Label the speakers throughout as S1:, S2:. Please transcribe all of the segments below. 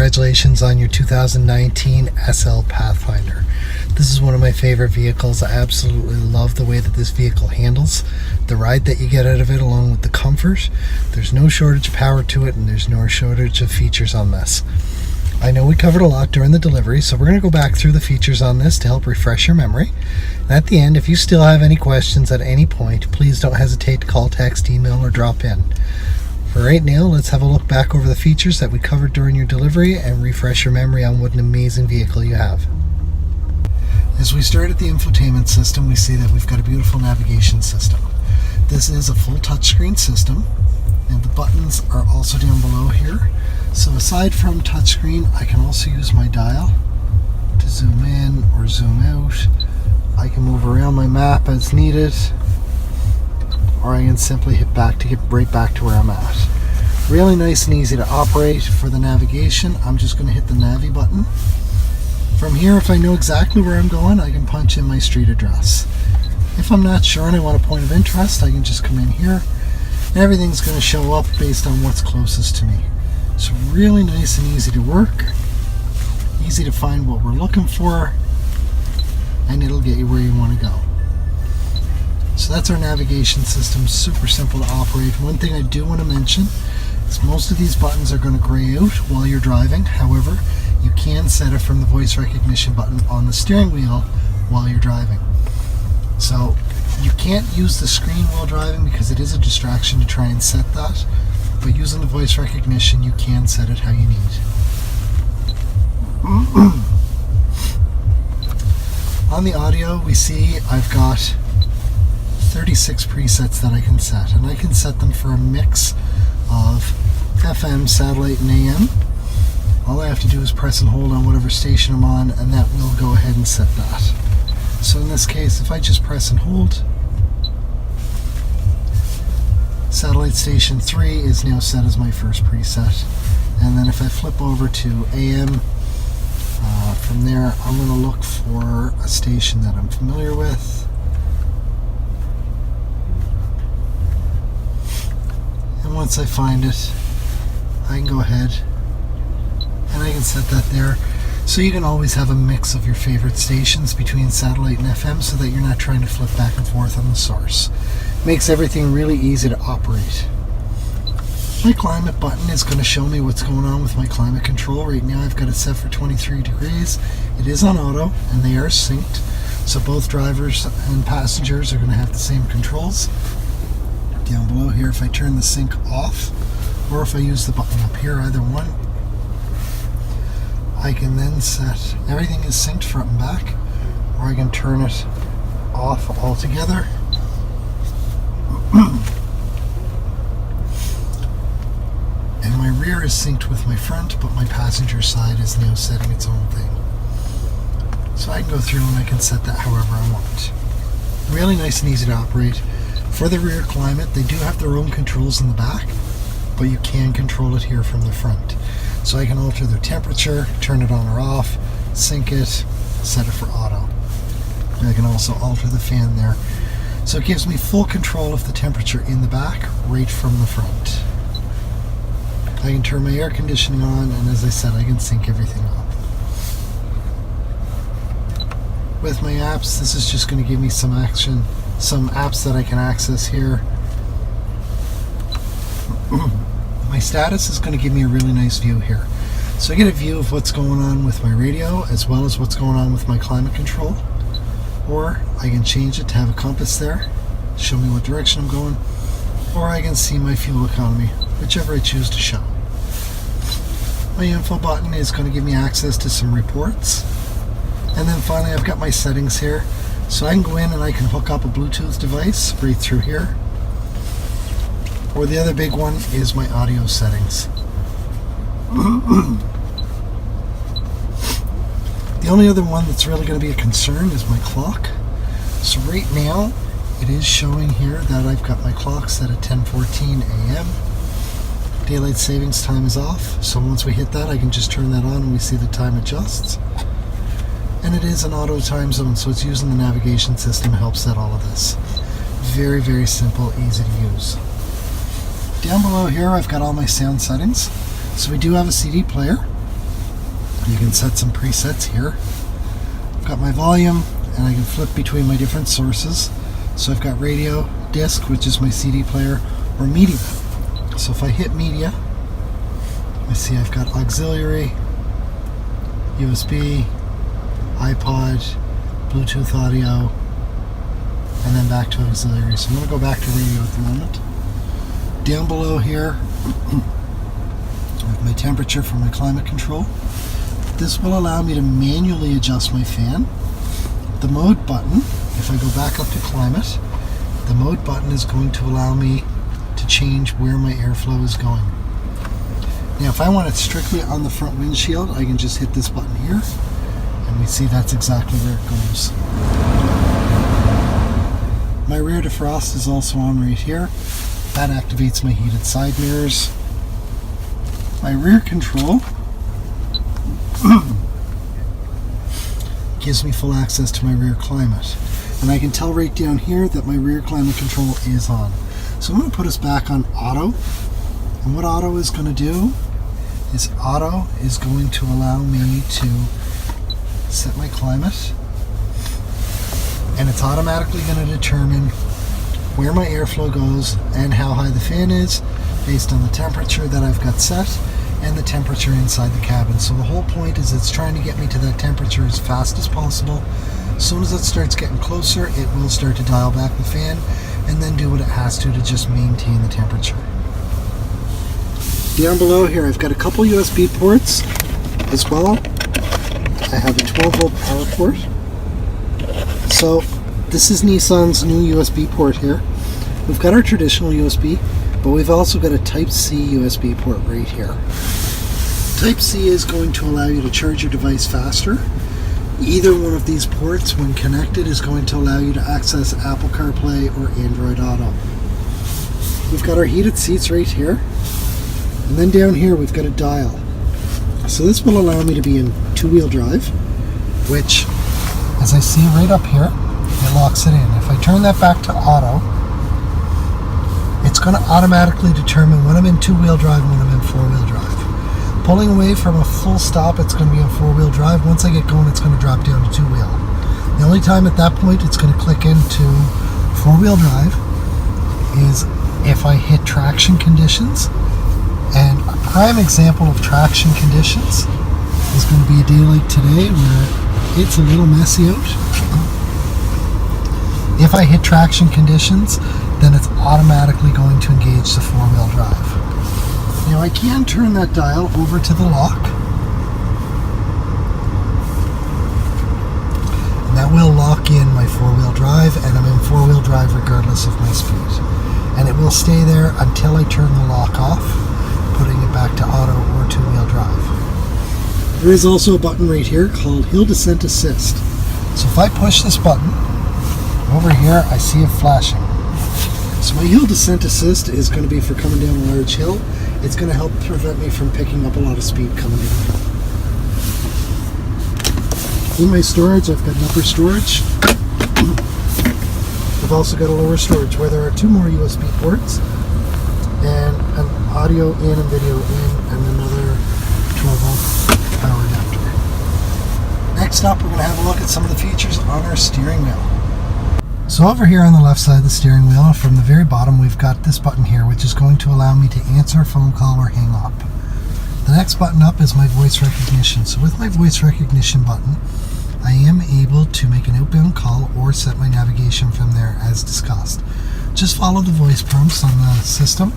S1: congratulations on your 2019 SL Pathfinder. This is one of my favorite vehicles. I absolutely love the way that this vehicle handles, the ride that you get out of it along with the comfort. There's no shortage of power to it and there's no shortage of features on this. I know we covered a lot during the delivery, so we're going to go back through the features on this to help refresh your memory. And at the end, if you still have any questions at any point, please don't hesitate to call, text, email, or drop in. For right now, let's have a look back over the features that we covered during your delivery and refresh your memory on what an amazing vehicle you have. As we start at the infotainment system, we see that we've got a beautiful navigation system. This is a full touchscreen system, and the buttons are also down below here. So aside from touchscreen, I can also use my dial to zoom in or zoom out. I can move around my map as needed, or I can simply hit back to get right back to where I'm at. Really nice and easy to operate. For the navigation, I'm just going to hit the Navi button. From here, if I know exactly where I'm going, I can punch in my street address. If I'm not sure and I want a point of interest, I can just come in here and everything's going to show up based on what's closest to me. It's really nice and easy to work, easy to find what we're looking for, and it'll get you where you want to go. So that's our navigation system, super simple to operate. One thing I do want to mention is most of these buttons are going to gray out while you're driving. However, you can set it from the voice recognition button on the steering wheel while you're driving. So you can't use the screen while driving because it is a distraction to try and set that. But using the voice recognition, you can set it how you need. On the audio, we see I've got 36 presets that I can set, and I can set them for a mix of FM, satellite, and AM. All I have to do is press and hold on whatever station I'm on, and that will go ahead and set that. So in this case, if I just press and hold, satellite station 3 is now set as my first preset. And then if I flip over to AM, from there I'm going to look for a station that I'm familiar with. And once I find it, I can go ahead and I can set that there. So you can always have a mix of your favorite stations between satellite and FM so that you're not trying to flip back and forth on the source. Makes everything really easy to operate. My climate button is going to show me what's going on with my climate control. Right now I've got it set for 23 degrees. It is on auto and they are synced. So both drivers and passengers are going to have the same controls. Down below here, if I turn the sync off, or if I use the button up here, either one, I can then set everything is synced front and back, or I can turn it off altogether. And my rear is synced with my front, but my passenger side is now setting its own thing. So I can go through and I can set that however I want. Really nice and easy to operate. For the rear climate, they do have their own controls in the back, but you can control it here from the front. So I can alter the temperature, turn it on or off, sync it, set it for auto. And I can also alter the fan there. So it gives me full control of the temperature in the back, right from the front. I can turn my air conditioning on, and as I said, I can sync everything up. With my apps, this is just going to give me some apps that I can access here. My status is going to give me a really nice view here. So I get a view of what's going on with my radio, as well as what's going on with my climate control. Or I can change it to have a compass there, show me what direction I'm going, or I can see my fuel economy, whichever I choose to show. My info button is going to give me access to some reports. And then finally I've got my settings here. So I can go in and I can hook up a Bluetooth device right through here. Or the other big one is my audio settings. The only other one that's really going to be a concern is my clock. So right now, it is showing here that I've got my clock set at 10:14 a.m. Daylight savings time is off, so once we hit that, I can just turn that on and we see the time adjusts. And it is an auto time zone, so it's using the navigation system to help set all of this. Very, very simple, easy to use. Down below here, I've got all my sound settings. So we do have a CD player. You can set some presets here. I've got my volume, and I can flip between my different sources. So I've got radio, disc, which is my CD player, or media. So if I hit media, I see I've got auxiliary, USB, iPod, Bluetooth audio, and then back to auxiliary. So I'm going to go back to radio at the moment. Down below here, I have my temperature for my climate control. This will allow me to manually adjust my fan. The mode button, if I go back up to climate, the mode button is going to allow me to change where my airflow is going. Now if I want it strictly on the front windshield, I can just hit this button here, and we see that's exactly where it goes. My rear defrost is also on right here. That activates my heated side mirrors. My rear control gives me full access to my rear climate. And I can tell right down here that my rear climate control is on. So I'm going to put us back on auto. And what auto is going to do is auto is going to allow me to set my climate. And it's automatically going to determine where my airflow goes and how high the fan is based on the temperature that I've got set and the temperature inside the cabin. So the whole point is it's trying to get me to that temperature as fast as possible. As soon as it starts getting closer, it will start to dial back the fan and then do what it has to just maintain the temperature. Down below here, I've got a couple USB ports as well. I have a 12-volt power port. So this is Nissan's new USB port here. We've got our traditional USB, but we've also got a Type-C USB port right here. Type-C is going to allow you to charge your device faster. Either one of these ports, when connected, is going to allow you to access Apple CarPlay or Android Auto. We've got our heated seats right here. And then down here we've got a dial. So this will allow me to be in two-wheel drive, which, as I see right up here, it locks it in. If I turn that back to auto, it's going to automatically determine when I'm in two-wheel drive and when I'm in four-wheel drive. Pulling away from a full stop, it's going to be in four-wheel drive. Once I get going, it's going to drop down to two-wheel. The only time at that point it's going to click into four-wheel drive is if I hit traction conditions. And a prime example of traction conditions is going to be a day like today where it's a little messy out. If I hit traction conditions, then it's automatically going to engage the four-wheel drive. Now I can turn that dial over to the lock. And that will lock in my four-wheel drive, and I'm in four-wheel drive regardless of my speed. And it will stay there until I turn the lock off, putting it back to auto or two-wheel drive. There is also a button right here called Hill Descent Assist. So if I push this button, over here I see it flashing. So my Hill Descent Assist is going to be for coming down a large hill. It's going to help prevent me from picking up a lot of speed coming down. In my storage, I've got an upper storage. I've also got a lower storage where there are two more USB ports and an audio in and video in and another 12-volt power adapter. Next up, we're going to have a look at some of the features on our steering wheel. So over here on the left side of the steering wheel, from the very bottom, we've got this button here, which is going to allow me to answer a phone call or hang up. The next button up is my voice recognition. So with my voice recognition button, I am able to make an outbound call or set my navigation from there as discussed. Just follow the voice prompts on the system,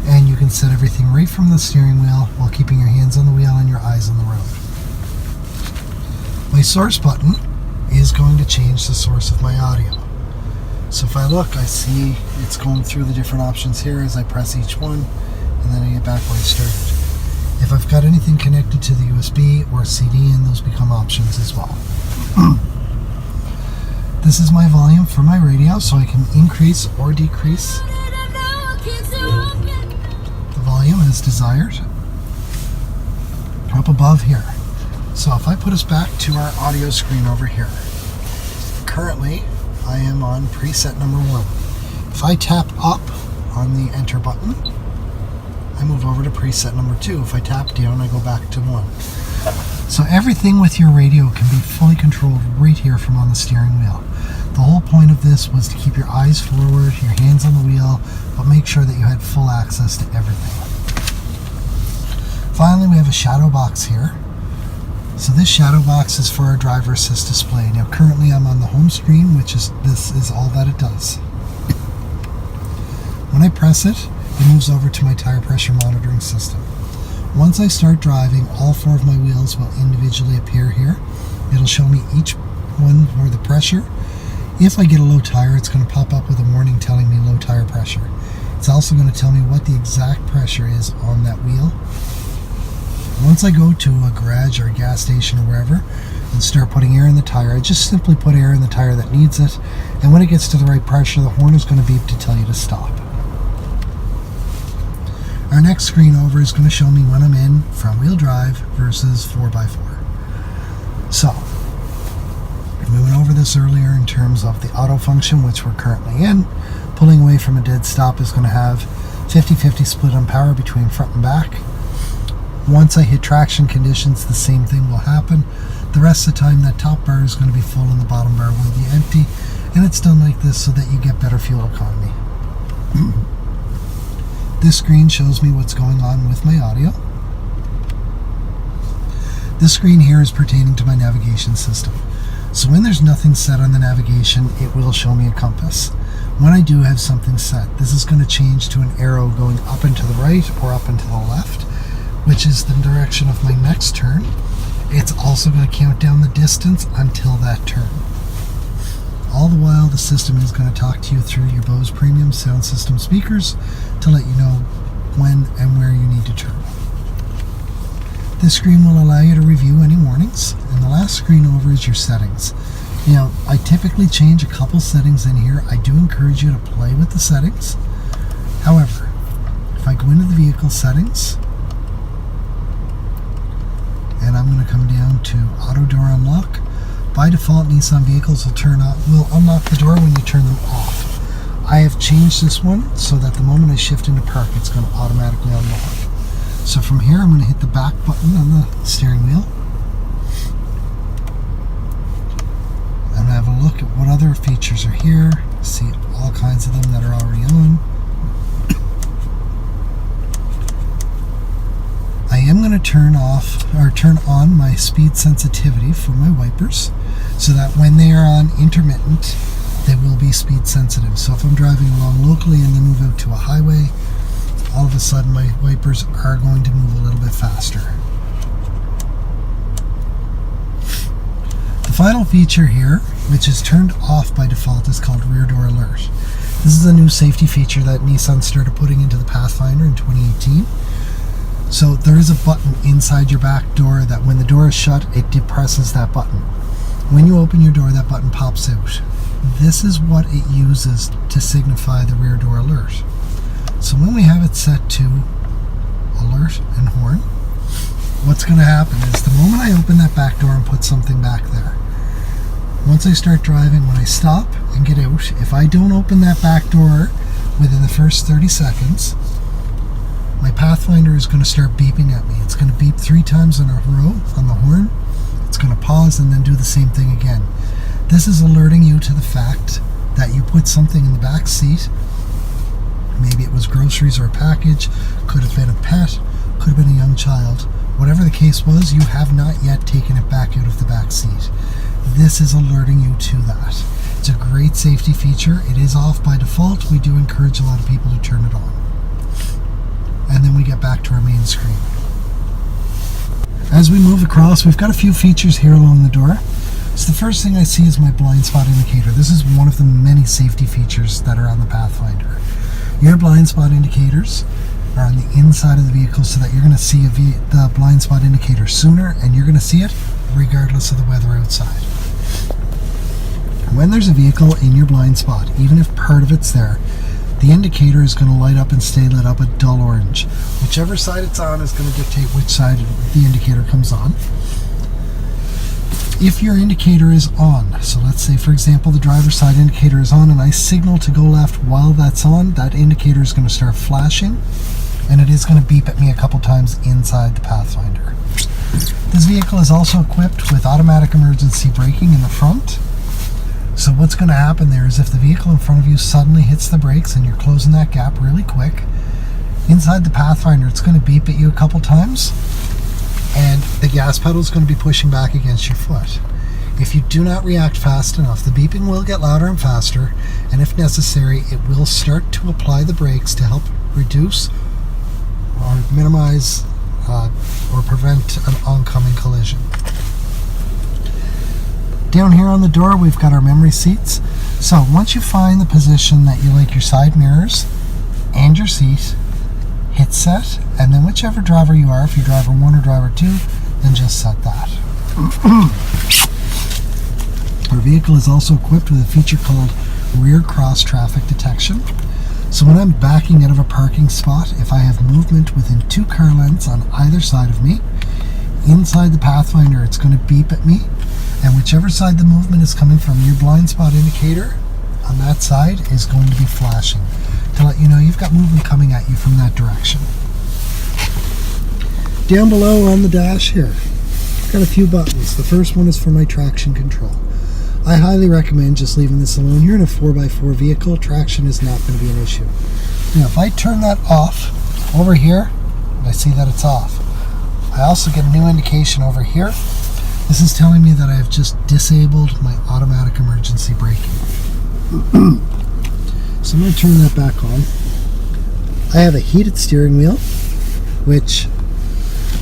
S1: and you can set everything right from the steering wheel while keeping your hands on the wheel and your eyes on the road. My source button is going to change the source of my audio. So if I look, I see it's going through the different options here as I press each one, and then I get back where I started. If I've got anything connected to the USB or CD, and those become options as well. This is my volume for my radio, so I can increase or decrease the volume as desired. Up above here. So if I put us back to our audio screen over here, currently I am on preset number 1. If I tap up on the enter button, I move over to preset number 2. If I tap down, I go back to 1. So everything with your radio can be fully controlled right here from on the steering wheel. The whole point of this was to keep your eyes forward, your hands on the wheel, but make sure that you had full access to everything. Finally, we have a shadow box here. So this shadow box is for our driver assist display. Now currently I'm on the home screen, this is all that it does. When I press it, it moves over to my tire pressure monitoring system. Once I start driving, all 4 of my wheels will individually appear here. It'll show me each one for the pressure. If I get a low tire, it's going to pop up with a warning telling me low tire pressure. It's also going to tell me what the exact pressure is on that wheel. Once I go to a garage or a gas station or wherever and start putting air in the tire, I just simply put air in the tire that needs it, and when it gets to the right pressure, the horn is going to beep to tell you to stop. Our next screen over is going to show me when I'm in front-wheel drive versus 4x4. So, we went over this earlier in terms of the auto function, which we're currently in. Pulling away from a dead stop is going to have 50-50 split on power between front and back. Once I hit traction conditions, the same thing will happen. The rest of the time, that top bar is going to be full and the bottom bar will be empty. And it's done like this so that you get better fuel economy. This screen shows me what's going on with my audio. This screen here is pertaining to my navigation system. So when there's nothing set on the navigation, it will show me a compass. When I do have something set, this is going to change to an arrow going up and to the right or up and to the left, which is the direction of my next turn. It's also going to count down the distance until that turn. All the while, the system is going to talk to you through your Bose Premium sound system speakers to let you know when and where you need to turn. This screen will allow you to review any warnings, and the last screen over is your settings. Now, I typically change a couple settings in here. I do encourage you to play with the settings. However, if I go into the vehicle settings, and I'm going to come down to auto door unlock. By default, Nissan vehicles will unlock the door when you turn them off. I have changed this one so that the moment I shift into park, it's going to automatically unlock. So from here, I'm going to hit the back button on the steering wheel. I'm going to have a look at what other features are here. See all kinds of them that are already on. I am going to turn on my speed sensitivity for my wipers so that when they are on intermittent, they will be speed sensitive. So if I'm driving along locally and then move out to a highway, all of a sudden my wipers are going to move a little bit faster. The final feature here, which is turned off by default, is called rear door alert. This is a new safety feature that Nissan started putting into the Pathfinder in 2018. So there is a button inside your back door that when the door is shut, it depresses that button. When you open your door, that button pops out. This is what it uses to signify the rear door alert. So when we have it set to alert and horn, what's going to happen is the moment I open that back door and put something back there, once I start driving, when I stop and get out, if I don't open that back door within the first 30 seconds, my Pathfinder is going to start beeping at me. It's going to beep 3 times in a row on the horn. It's going to pause and then do the same thing again. This is alerting you to the fact that you put something in the back seat. Maybe it was groceries or a package, could have been a pet, could have been a young child. Whatever the case was, you have not yet taken it back out of the back seat. This is alerting you to that. It's a great safety feature. It is off by default. We do encourage a lot of people to turn it on. And then we get back to our main screen. As we move across, we've got a few features here along the door. So the first thing I see is my blind spot indicator. This is one of the many safety features that are on the Pathfinder. Your blind spot indicators are on the inside of the vehicle so that you're going to see the blind spot indicator sooner, and you're going to see it regardless of the weather outside. When there's a vehicle in your blind spot, even if part of it's there, the indicator is going to light up and stay lit up a dull orange. Whichever side it's on is going to dictate which side the indicator comes on. If your indicator is on, so let's say for example the driver's side indicator is on and I signal to go left while that's on, that indicator is going to start flashing and it is going to beep at me a couple times inside the Pathfinder. This vehicle is also equipped with automatic emergency braking in the front. So what's going to happen there is if the vehicle in front of you suddenly hits the brakes and you're closing that gap really quick, inside the Pathfinder it's going to beep at you a couple times and the gas pedal is going to be pushing back against your foot. If you do not react fast enough, the beeping will get louder and faster, and if necessary, it will start to apply the brakes to help reduce or minimize or prevent an oncoming collision. Down here on the door, we've got our memory seats. So once you find the position that you like your side mirrors and your seat, hit set, and then whichever driver you are, if you're driver 1 or driver 2, then just set that. Our vehicle is also equipped with a feature called rear cross traffic detection. So when I'm backing out of a parking spot, if I have movement within 2 car lengths on either side of me, inside the Pathfinder it's going to beep at me, and whichever side the movement is coming from, your blind spot indicator on that side is going to be flashing to let you know you've got movement coming at you from that direction. Down below on the dash here, got a few buttons. The first one is for my traction control. I highly recommend just leaving this alone. You're in a 4x4 vehicle, traction is not going to be an issue. Now if I turn that off over here, I see that it's off. I also get a new indication over here. This is telling me that I have just disabled my automatic emergency braking. So I'm going to turn that back on. I have a heated steering wheel, which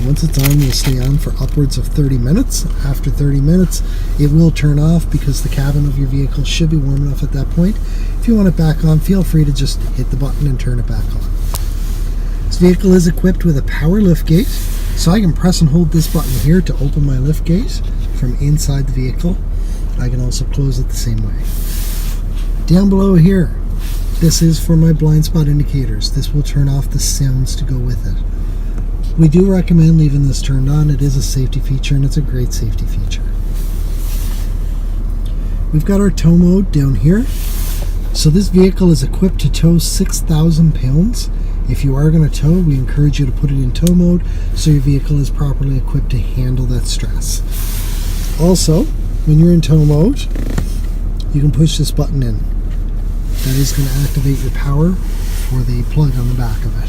S1: once it's on will stay on for upwards of 30 minutes. After 30 minutes it will turn off because the cabin of your vehicle should be warm enough at that point. If you want it back on, feel free to just hit the button and turn it back on. This vehicle is equipped with a power liftgate, so I can press and hold this button here to open my liftgate from inside the vehicle. I can also close it the same way. Down below here, this is for my blind spot indicators. This will turn off the sounds to go with it. We do recommend leaving this turned on. It is a safety feature and it's a great safety feature. We've got our tow mode down here. So this vehicle is equipped to tow 6,000 pounds. If you are going to tow, we encourage you to put it in tow mode so your vehicle is properly equipped to handle that stress. Also, when you're in tow mode, you can push this button in. That is going to activate your power for the plug on the back of it.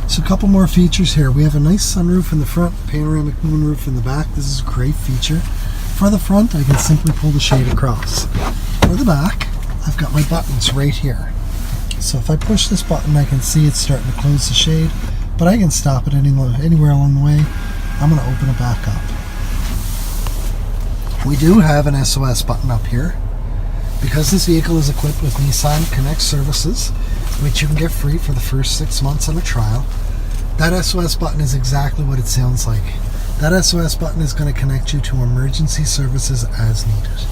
S1: So a couple more features here. We have a nice sunroof in the front, panoramic moonroof in the back. This is a great feature. For the front, I can simply pull the shade across. For the back, I've got my buttons right here. So if I push this button, I can see it's starting to close the shade, but I can stop it anywhere along the way. I'm going to open it back up. We do have an SOS button up here. Because this vehicle is equipped with Nissan Connect services, which you can get free for the first 6 months on a trial, that SOS button is exactly what it sounds like. That SOS button is going to connect you to emergency services as needed.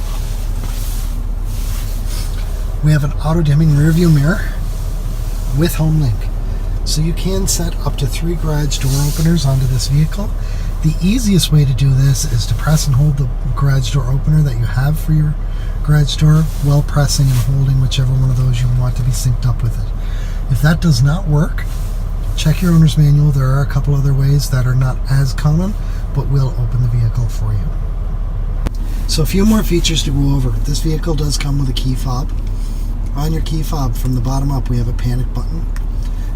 S1: We have an auto-dimming rear view mirror with HomeLink. So you can set up to 3 garage door openers onto this vehicle. The easiest way to do this is to press and hold the garage door opener that you have for your garage door while pressing and holding whichever one of those you want to be synced up with it. If that does not work, check your owner's manual. There are a couple other ways that are not as common, but will open the vehicle for you. So a few more features to go over. This vehicle does come with a key fob. On your key fob from the bottom up, we have a panic button.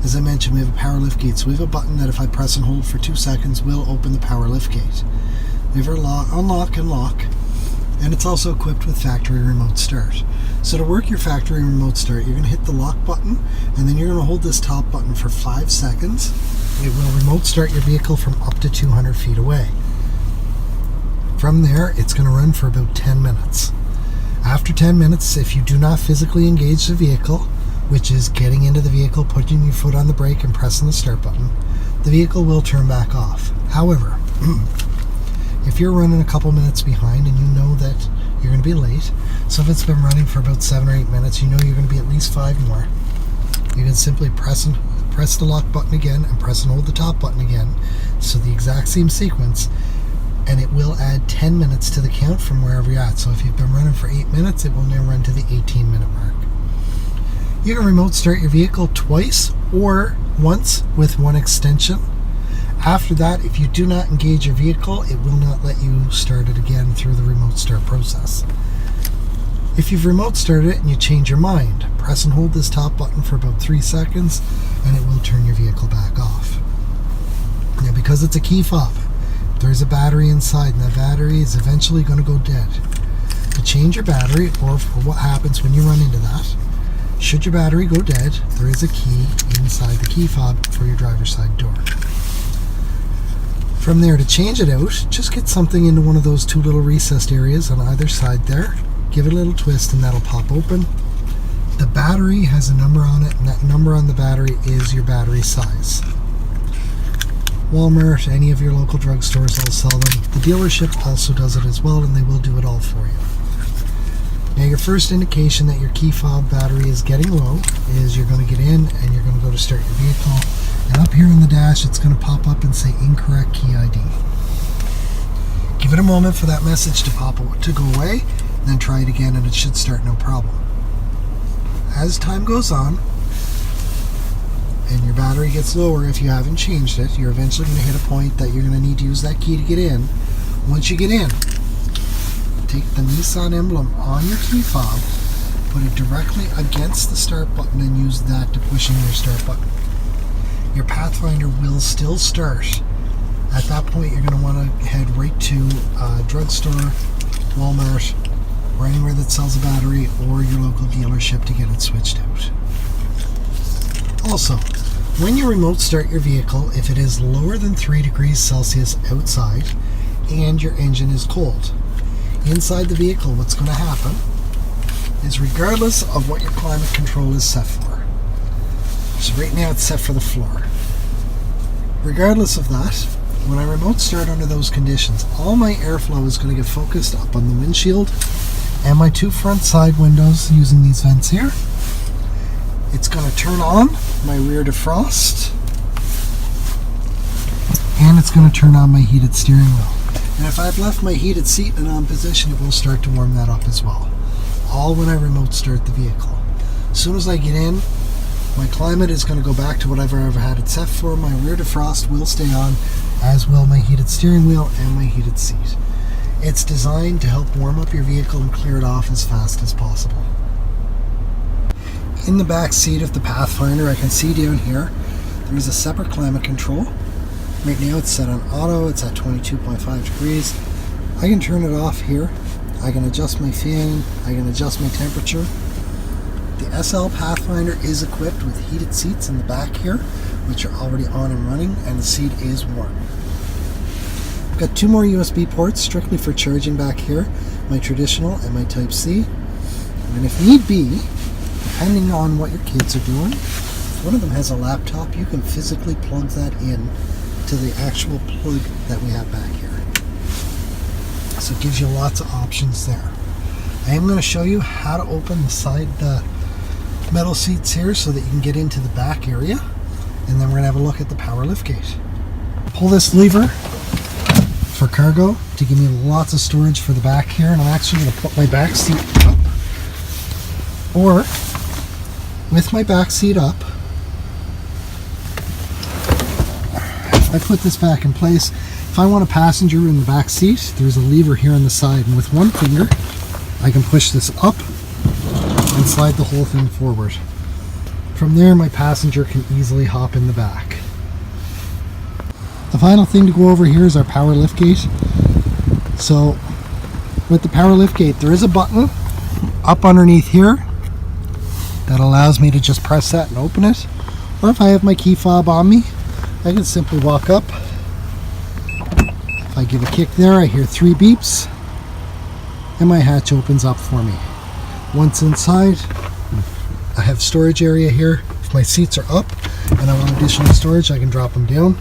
S1: As I mentioned, we have a power lift gate, so we have a button that if I press and hold for 2 seconds will open the power lift gate. We have our unlock and lock, and it's also equipped with factory remote start. So to work your factory remote start, you're going to hit the lock button, and then you're going to hold this top button for 5 seconds. It will remote start your vehicle from up to 200 feet away. From there, it's going to run for about 10 minutes. After 10 minutes, if you do not physically engage the vehicle, which is getting into the vehicle, putting your foot on the brake and pressing the start button, the vehicle will turn back off. However, if you're running a couple minutes behind and you know that you're going to be late, so if it's been running for about 7 or 8 minutes, you know you're going to be at least 5 more, you can simply press the lock button again and press and hold the top button again, so the exact same sequence, and it will add 10 minutes to the count from wherever you're at. So if you've been running for 8 minutes, it will now run to the 18-minute mark. You can remote start your vehicle twice or once with one extension. After that, if you do not engage your vehicle, it will not let you start it again through the remote start process. If you've remote started it and you change your mind, press and hold this top button for about 3 seconds and it will turn your vehicle back off. Now, because it's a key fob, there's a battery inside and that battery is eventually going to go dead. To change your battery, or for what happens when you run into that, should your battery go dead, there is a key inside the key fob for your driver's side door. From there, to change it out, just get something into one of those two little recessed areas on either side there. Give it a little twist and that'll pop open. The battery has a number on it, and that number on the battery is your battery size. Walmart, any of your local drugstores will sell them. The dealership also does it as well, and they will do it all for you. Now, your first indication that your key fob battery is getting low is you're going to get in and you're going to go to start your vehicle. And up here on the dash, it's going to pop up and say incorrect key ID. Give it a moment for that message to go away, and then try it again and it should start no problem. As time goes on and your battery gets lower, if you haven't changed it, you're eventually going to hit a point that you're going to need to use that key to get in. Once you get in, take the Nissan emblem on your key fob, put it directly against the start button and use that to push in your start button. Your Pathfinder will still start. At that point, you're going to want to head right to a drugstore, Walmart, or anywhere that sells a battery, or your local dealership to get it switched out. Also, when you remote start your vehicle, if it is lower than 3 degrees Celsius outside and your engine is cold, inside the vehicle, what's going to happen is, regardless of what your climate control is set for, so right now it's set for the floor. Regardless of that, when I remote start under those conditions, all my airflow is going to get focused up on the windshield and my 2 front side windows using these vents here. It's going to turn on my rear defrost, and it's going to turn on my heated steering wheel. And if I've left my heated seat in on position, it will start to warm that up as well. All when I remote start the vehicle. As soon as I get in, my climate is going to go back to whatever I've had it set for. My rear defrost will stay on, as will my heated steering wheel and my heated seat. It's designed to help warm up your vehicle and clear it off as fast as possible. In the back seat of the Pathfinder, I can see down here, there is a separate climate control. Right now it's set on auto, it's at 22.5 degrees. I can turn it off here. I can adjust my fan, I can adjust my temperature. The SL Pathfinder is equipped with heated seats in the back here, which are already on and running, and the seat is warm. I've got 2 more USB ports strictly for charging back here, my traditional and my Type-C. And if need be, depending on what your kids are doing, if one of them has a laptop, you can physically plug that in to the actual plug that we have back here. So it gives you lots of options there. I am going to show you how to open the metal seats here so that you can get into the back area, and then we're going to have a look at the power liftgate. Pull this lever for cargo to give me lots of storage for the back here, and I'm actually going to put my back seat up, or with my back seat up, if I put this back in place, if I want a passenger in the back seat, there's a lever here on the side, and with one finger I can push this up and slide the whole thing forward. From there, my passenger can easily hop in the back. The final thing to go over here is our power liftgate. So with the power liftgate, there is a button up underneath here that allows me to just press that and open it. Or if I have my key fob on me, I can simply walk up. If I give a kick there, I hear 3 beeps and my hatch opens up for me. Once inside, I have storage area here. If my seats are up and I want additional storage, I can drop them down.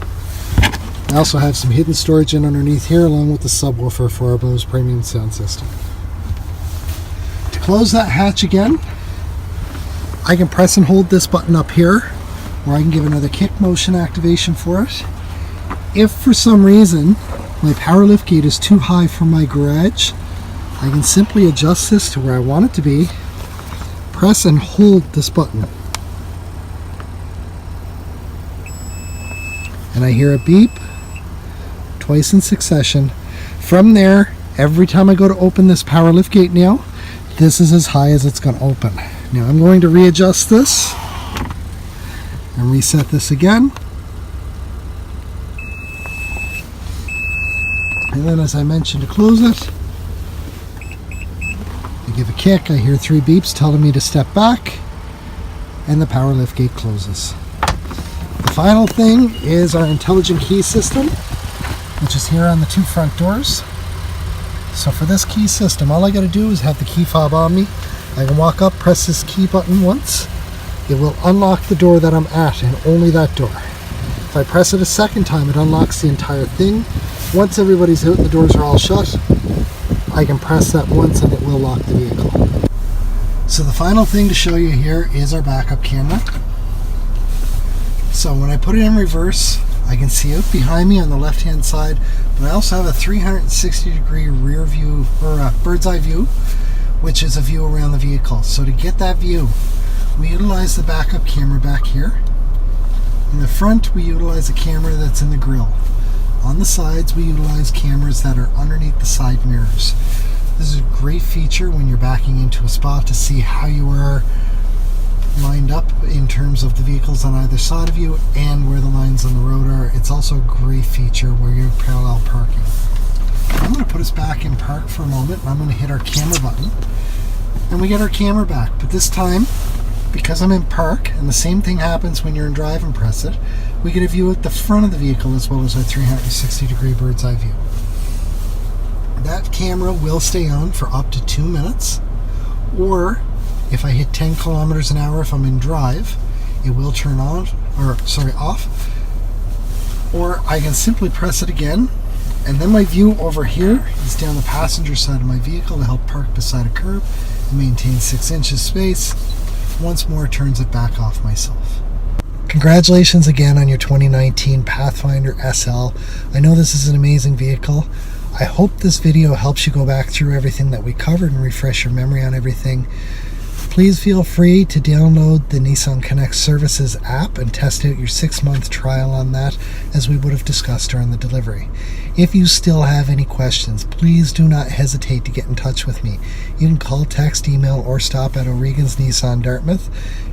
S1: I also have some hidden storage in underneath here, along with the subwoofer for our Bose premium sound system. To close that hatch again, I can press and hold this button up here, or I can give another kick motion activation for it. If for some reason my power liftgate is too high for my garage, I can simply adjust this to where I want it to be, press and hold this button, and I hear a beep twice in succession. From there, every time I go to open this power liftgate now, this is as high as it's going to open. Now I'm going to readjust this and reset this again. And then, as I mentioned, to close it, I give a kick, I hear 3 beeps telling me to step back, and the power liftgate closes. The final thing is our intelligent key system, which is here on the 2 front doors. So for this key system, all I got to do is have the key fob on me. I can walk up, press this key button once. It will unlock the door that I'm at, and only that door. If I press it a second time, it unlocks the entire thing. Once everybody's out and the doors are all shut, I can press that once and it will lock the vehicle. So the final thing to show you here is our backup camera. So when I put it in reverse, I can see out behind me on the left hand side, but I also have a 360-degree rear view, or a bird's eye view, which is a view around the vehicle. So to get that view, we utilize the backup camera back here. In the front, we utilize a camera that's in the grille. On the sides, we utilize cameras that are underneath the side mirrors. This is a great feature when you're backing into a spot to see how you are lined up in terms of the vehicles on either side of you and where the lines on the road are. It's also a great feature where you're parallel parking. I'm going to put us back in park for a moment, and I'm going to hit our camera button, and we get our camera back. But this time, because I'm in park, and the same thing happens when you're in drive and press it, we get a view at the front of the vehicle as well as our 360-degree bird's eye view. That camera will stay on for up to 2 minutes, or if I hit 10 kilometers an hour if I'm in drive, it will turn on, off, or I can simply press it again, and then my view over here is down the passenger side of my vehicle to help park beside a curb and maintain 6 inches space. Once more, turns it back off myself. Congratulations again on your 2019 Pathfinder SL. I know this is an amazing vehicle. I hope this video helps you go back through everything that we covered and refresh your memory on everything. Please feel free to download the Nissan Connect Services app and test out your 6-month trial on that, as we would have discussed during the delivery. If you still have any questions, please do not hesitate to get in touch with me. You can call, text, email, or stop at O'Regan's Nissan Dartmouth,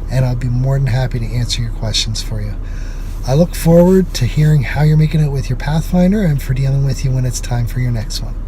S1: and I'll be more than happy to answer your questions for you. I look forward to hearing how you're making it with your Pathfinder and for dealing with you when it's time for your next one.